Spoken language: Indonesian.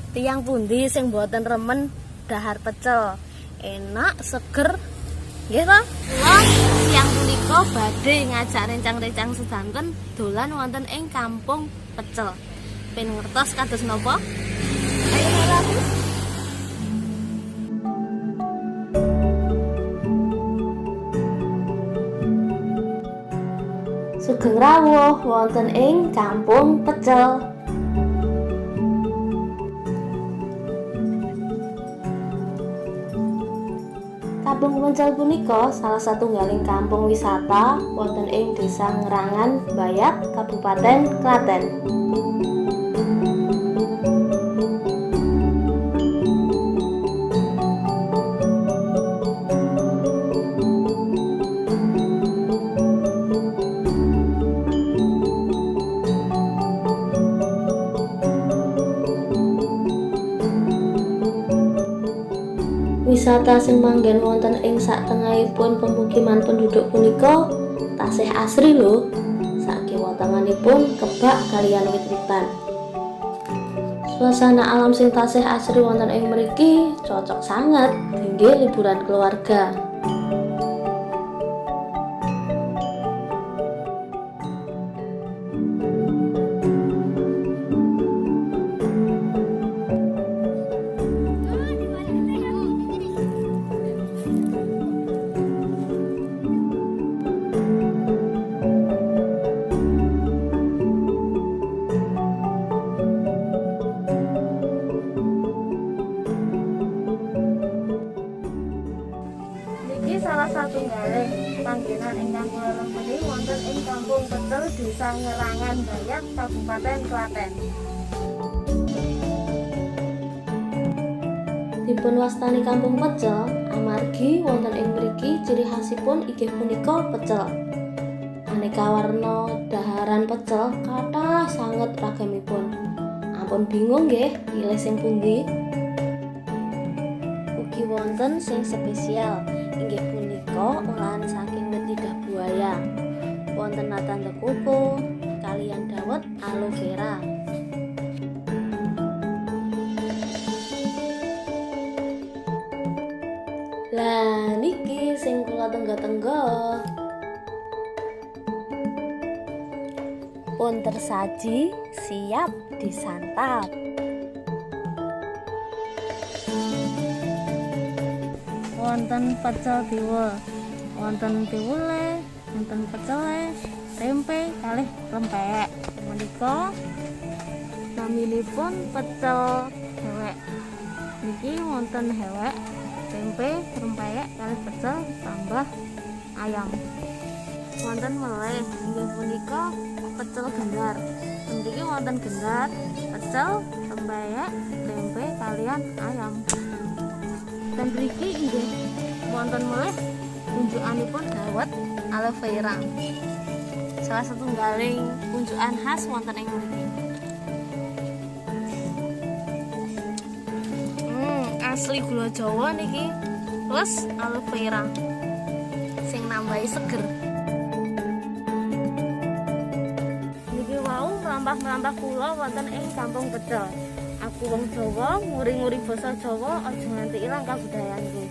Tiyang pundi sing mboten remen dahar pecel? Enak, seger. Nggih ta? Kula tiyang punika badhe ngajak rencang-rencang sedanten dolan wonten ing Kampung Pecel. Ben ngertos kados napa? Ayo mlaku. Sugeng rawuh wonten ing Kampung Pecel. Kampung Pecel punika salah satunggaling kampung wisata wonten ing Desa Ngerangan, Bayak, Kabupaten Klaten. Wisata sing manggen wonten ing satengahipun pemukiman penduduk punika tasih asri lho. Sakiwa tanganipun kebak kaliyan wit-witan. Suasana alam sing tasih asri wonten ing mriki cocok sangat kangge liburan keluarga. Salah satunggaling panggenan ingkang kula lempeni wonten ing Kampung Pecel, Desa Ngerangan, Bayak, Kabupaten Klaten. Dipun wastani Kampung Pecel amargi wonten ing mriki ciri khasipun inggih punika pecel. Aneka warna daharan pecel kathah sanget ragamipun. Ampun bingung nggih pilih sing pundi? Ugi wonten sing spesial inggih punika olahan saking wit lidah buaya. Wonten natan tekuko kaliyan dawet aloe vera. Lah niki sing kula tenggo-tenggo. Pun tersaji siap disantap. Wonten pecel tiwul, wonten tiwule, wonten pecele, tempe kalih rempeyek. Menika naminipun pecel hewek. Niki wonten hewek, tempe, rempeyek kalih pecel tambah ayam. Wonten meleh inggih punika pecel gendar. Niki wonten gendar, pecel, rempeyek, tempe kalian ayam. Dan mriki inggih wonten meleh unjukanipun dawet aloe vera. Salah satunggaling unjukan khas wonten ing mriki. Asli gula Jawa niki plus aloe vera sing nambahi seger. Niki wau mlampah-mlampah kula wonten ing Kampung Pecel. Aku wong Jawa, nguri-nguri basa Jawa, aja nganti ilang kabudayanku.